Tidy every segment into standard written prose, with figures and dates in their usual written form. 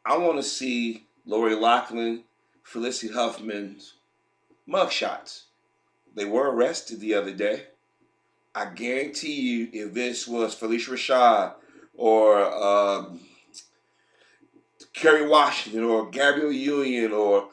I want to see Lori Loughlin, Felicity Huffman's mugshots. They were arrested the other day. I guarantee you, if this was Felicia Rashad or Kerry Washington or Gabrielle Union or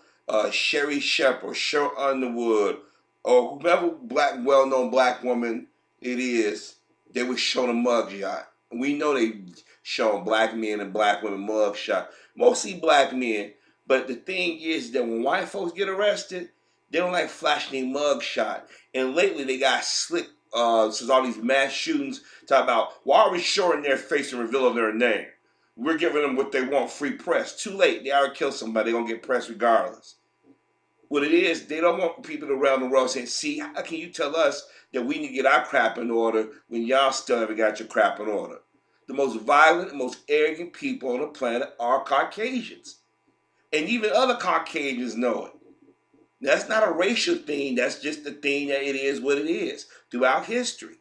Sherry Shep or Cheryl Underwood or whoever well-known black woman it is, they would show the mugshot. We know they show black men and black women mugshot, mostly black men. But the thing is that when white folks get arrested, they don't like flashing their mugshot. And lately they got slick since all these mass shootings talk about why are we showing their face and revealing their name? We're giving them what they want, free press. Too late. They already killed somebody. They're going to get press regardless. What it is, they don't want people around the world saying, see, how can you tell us that we need to get our crap in order when y'all still haven't got your crap in order? The most violent and most arrogant people on the planet are Caucasians. And even other Caucasians know it. That's not a racial thing. That's just the thing that it is what it is throughout history.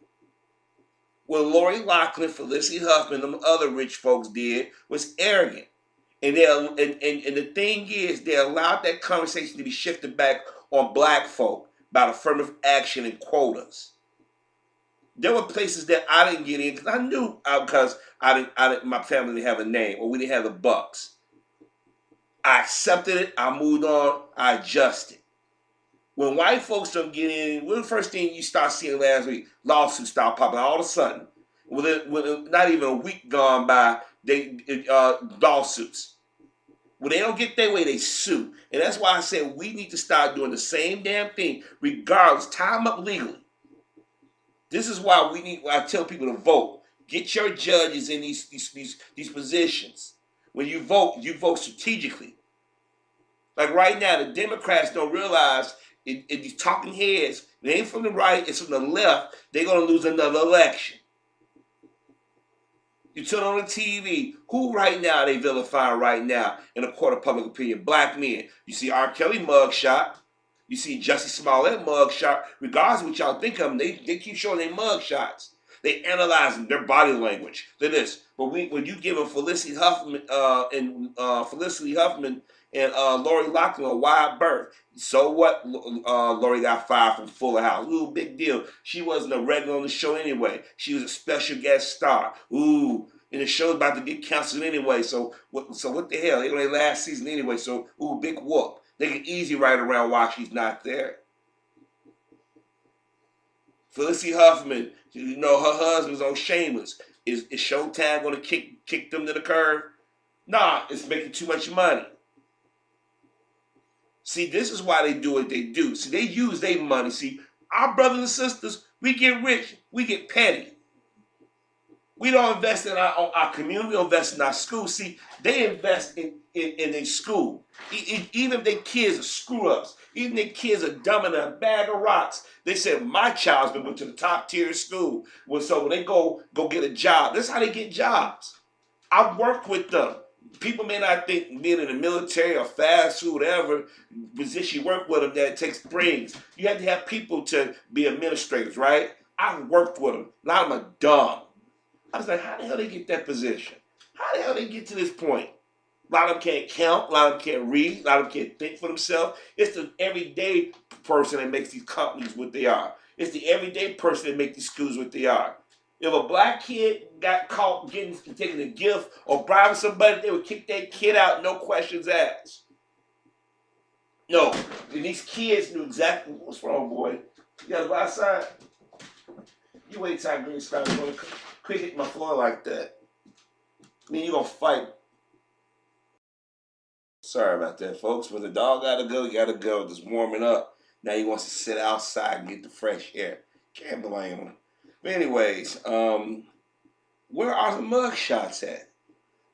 What Lori Loughlin, Felicity Huffman, and them other rich folks did was arrogant. And the thing is, they allowed that conversation to be shifted back on black folk about affirmative action and quotas. There were places that I didn't get in because I knew because my family didn't have a name or we didn't have the bucks. I accepted it. I moved on. I adjusted. When white folks don't get in, what's the first thing you start seeing last week? Lawsuits start popping all of a sudden. With not even a week gone by, lawsuits. When they don't get their way, they sue. And that's why I said we need to start doing the same damn thing, regardless. Tie them up legally. This is why I tell people to vote. Get your judges in these positions. When you vote strategically. Like right now, the Democrats don't realize these talking heads, it ain't from the right, it's from the left, they're going to lose another election. You turn on the TV, who right now they vilifying right now in the court of public opinion? Black men. You see R. Kelly mugshot. You see Jussie Smollett mugshot. Regardless of what y'all think of them, they keep showing their mugshots. They analyzing their body language. They're this. But when you give them Felicity Huffman and Lori Loughlin a wide berth. So what? Lori got fired from Fuller House. Ooh, big deal. She wasn't a regular on the show anyway. She was a special guest star. Ooh, and the show's about to get canceled anyway. So what the hell? It only last season anyway. So ooh, big whoop. They can easy right around while she's not there. Felicity Huffman, you know her husband's on Shameless. Is Showtime going to kick them to the curb? Nah, it's making too much money. See, this is why they do what they do. See, they use their money. See, our brothers and sisters, we get rich, we get petty. We don't invest in our community, we don't invest in our school. See, they invest in their school. Even if their kids are screw-ups, even if their kids are dumb in a bag of rocks, they said, my child's been put to the top tier school. So when they go get a job, that's how they get jobs. I've worked with them. People may not think being in the military or fast food, whatever position you work with them, that it takes brains. You have to have people to be administrators, right? I've worked with them. A lot of them are dumb. I was like, how the hell they get that position? How the hell they get to this point? A lot of them can't count. A lot of them can't read. A lot of them can't think for themselves. It's the everyday person that makes these companies what they are. It's the everyday person that makes these schools what they are. If a black kid got caught taking a gift or bribing somebody, they would kick that kid out, no questions asked. No, and these kids knew exactly what's wrong, boy. You gotta go outside. You wait till I green starts going to quick hit my floor like that. I mean, you gonna fight. Sorry about that, folks. When the dog gotta go, you gotta go. Just warming up. Now he wants to sit outside and get the fresh air. Can't blame him. But anyways, where are the mugshots at?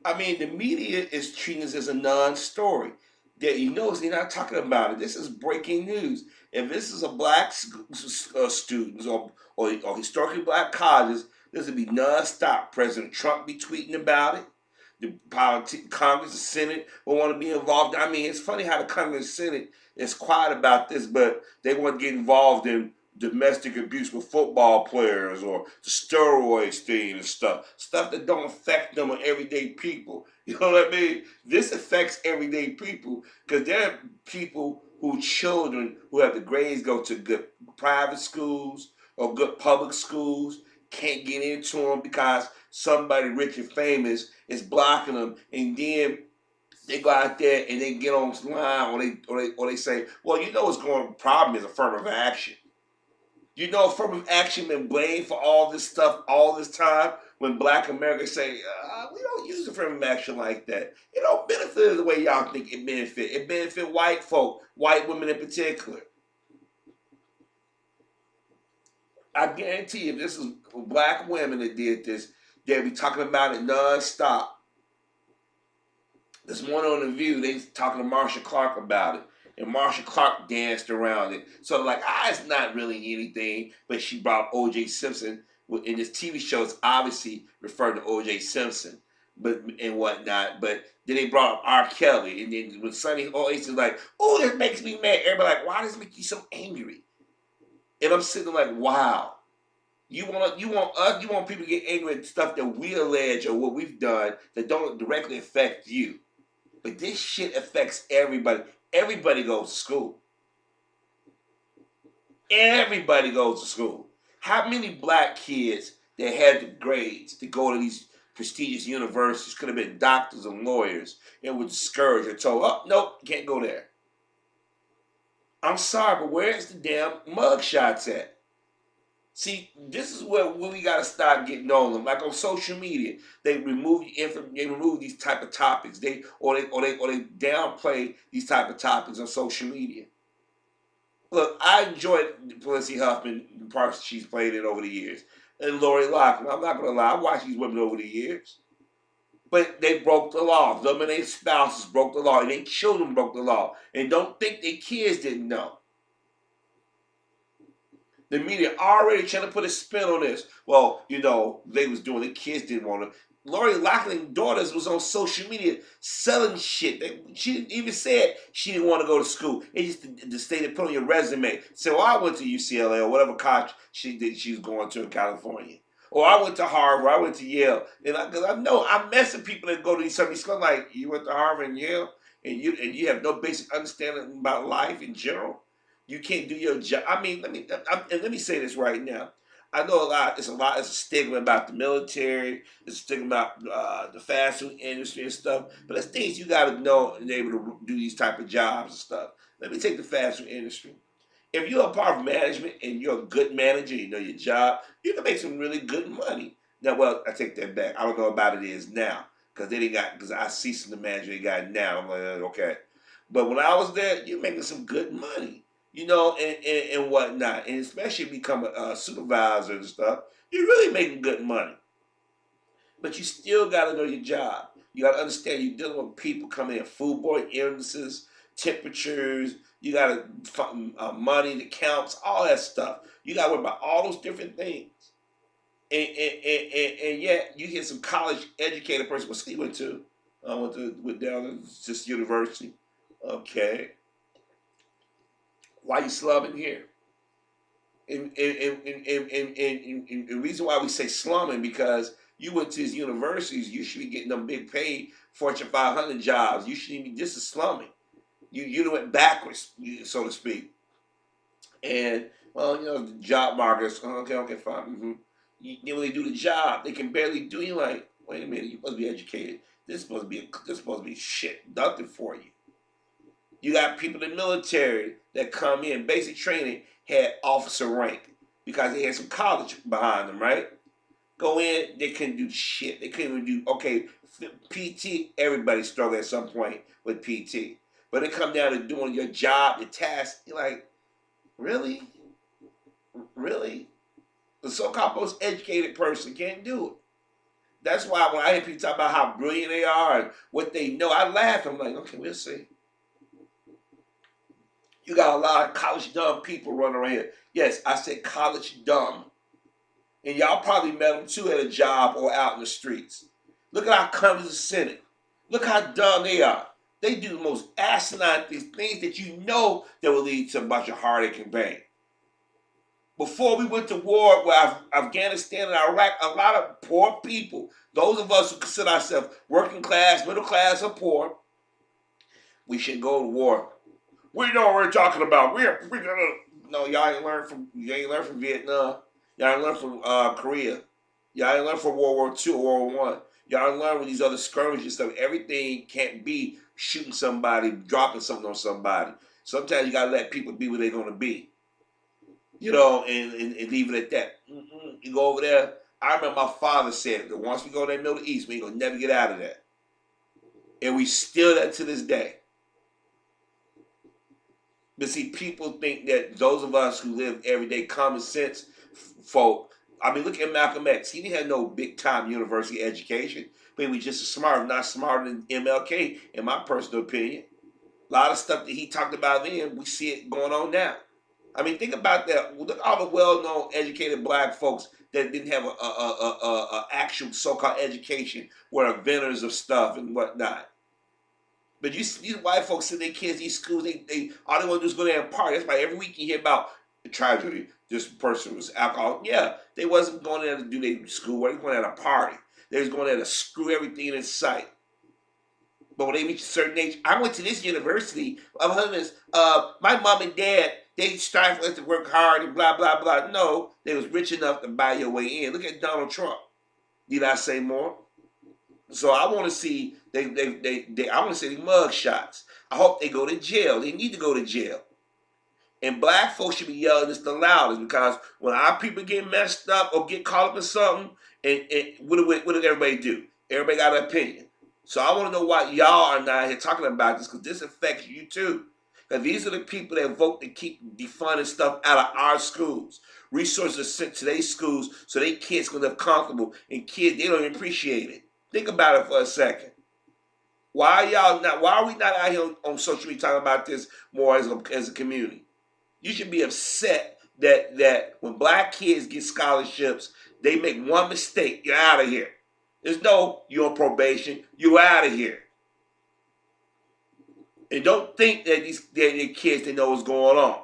I mean, the media is treating this as a non-story. They're not talking about it. This is breaking news. If this is a black students or historically black colleges, this would be non-stop. President Trump be tweeting about it. The Congress, the Senate will want to be involved. I mean, it's funny how the Congress and Senate is quiet about this, but they want to get involved in domestic abuse with football players or the steroids thing and stuff that don't affect them or everyday people. You know what I mean? This affects everyday people because there are people who children who have the grades go to good private schools or good public schools can't get into them because somebody rich and famous is blocking them, and then they go out there and they get online or they say, well, you know what's going on? The problem is affirmative action. You know, affirmative action been blamed for all this stuff all this time. When Black Americans say we don't use affirmative action like that, it don't benefit the way y'all think it benefit. It benefit white folk, white women in particular. I guarantee if this is black women that did this, they'll be talking about it nonstop. This one on The View, they talking to Marsha Clark about it. And Marsha Clark danced around it. So like, it's not really anything, but she brought O.J. Simpson in this TV show. It's obviously referred to O.J. Simpson, and whatnot. But then they brought up R. Kelly, and then when Sonny always is like, "Oh, that makes me mad," everybody like, "Why does it make you so angry?" And I'm sitting like, "Wow, you want people to get angry at stuff that we allege or what we've done that don't directly affect you." But this shit affects everybody. Everybody goes to school. Everybody goes to school. How many black kids that had the grades to go to these prestigious universities could have been doctors and lawyers and were discouraged or told, "Oh, nope, you can't go there." I'm sorry, but where's the damn mugshots at? See, this is where we gotta start getting on them. Like on social media, they remove these type of topics. They downplay these type of topics on social media. Look, I enjoyed Felicity Huffman, the parts she's played in over the years, and Lori Loughlin. I'm not gonna lie, I watched these women over the years, but they broke the law. Them and their spouses broke the law, and their children broke the law, and don't think their kids didn't know. The media already trying to put a spin on this. Well, you know, they was doing it. Kids didn't want to. Lori Loughlin's daughters was on social media selling shit. She didn't even said she didn't want to go to school. It just the state to put on your resume. Say, well, I went to UCLA or whatever college she was going to in California. Or I went to Harvard. I went to Yale. And because I know I'm messing people that go to some of these schools like, you went to Harvard and Yale and you have no basic understanding about life in general. You can't do your job. I mean, let me say this right now. I know it's a stigma about the military. It's a stigma about the fast food industry and stuff. But there's things you got to know and be able to do these type of jobs and stuff. Let me take the fast food industry. If you're a part of management and you're a good manager, you know your job, you can make some really good money. Now, well, I take that back. I don't know about it is now because I see some of the manager they got now. I'm like, okay. But when I was there, you're making some good money. You know, and whatnot, and especially if you become a supervisor and stuff, you're really making good money. But you still got to know your job. You got to understand you're dealing with people coming in, foodborne illnesses, temperatures. You got money that counts, all that stuff. You got to worry about all those different things. And yet you hear some college educated person. What school you went to? I went down to just university. Okay. Why you slumming here? And the reason why we say slumming because you went to these universities, you should be getting them big paid Fortune 500 jobs. You shouldn't be. This is slumming. You went backwards, so to speak. And well, you know the job markets. Okay, fine. When they do the job, they can barely do. You like, wait a minute, you supposed to be educated. This supposed to be shit, nothing for you. You got people in the military that come in, basic training, had officer rank because they had some college behind them, right? Go in, they couldn't do shit. They couldn't even do, PT, everybody struggled at some point with PT. But it come down to doing your job, your task, you're like, really? Really? The so-called most educated person can't do it. That's why when I hear people talk about how brilliant they are and what they know, I laugh. I'm like, okay, we'll see. You got a lot of college dumb people running around here. Yes, I said college dumb. And y'all probably met them too at a job or out in the streets. Look at our Congress and Senate. Look how dumb they are. They do the most asinine things that you know that will lead to a bunch of heartache and pain. Before we went to war with Afghanistan and Iraq, a lot of poor people, those of us who consider ourselves working class, middle class, or poor, we should go to war. We know what we're talking about. We're gonna no, y'all ain't learn from Vietnam. Y'all ain't learn from Korea. Y'all ain't learn from World War II or World War One. Y'all ain't learn with these other skirmishes and stuff. Everything can't be shooting somebody, dropping something on somebody. Sometimes you gotta let people be where they're gonna be. And leave it at that. You go over there. I remember my father said that once we go to the Middle East, we ain't gonna never get out of that. And we still that to this day. But see, people think that those of us who live everyday common sense folk, I mean, look at Malcolm X. He didn't have no big time university education, but he was just as smart, not smarter than MLK, in my personal opinion. A lot of stuff that he talked about then, we see it going on now. I mean, think about that. Look at all the well-known, educated black folks that didn't have a actual so-called education, were inventors of stuff and whatnot. But you see these white folks send their kids these schools, they all they want to do is go there and party. That's why every week you hear about the tragedy. This person was alcohol. Yeah, they wasn't going there to do their schoolwork. They was going there to party. They was going there to screw everything in sight. But when they reach a certain age, I went to this university. My mom and dad, they strive for us to work hard and blah blah blah. No, they was rich enough to buy your way in. Look at Donald Trump. Need I say more? So I want to see I want to see the mug shots. I hope they go to jail. They need to go to jail. And black folks should be yelling this the loudest, because when our people get messed up or get caught up in something, and what did everybody do? Everybody got an opinion. So I want to know why y'all are not here talking about this, because this affects you too. Because these are the people that vote to keep defunding stuff out of our schools. Resources are sent to their schools so their kids can live comfortable, and kids, they don't even appreciate it. Think about it for a second. Why are we not out here on social media talking about this more as a community? You should be upset that when black kids get scholarships, they make one mistake, you're out of here. There's no, you're on probation, you're out of here. And don't think that these kids, they know what's going on.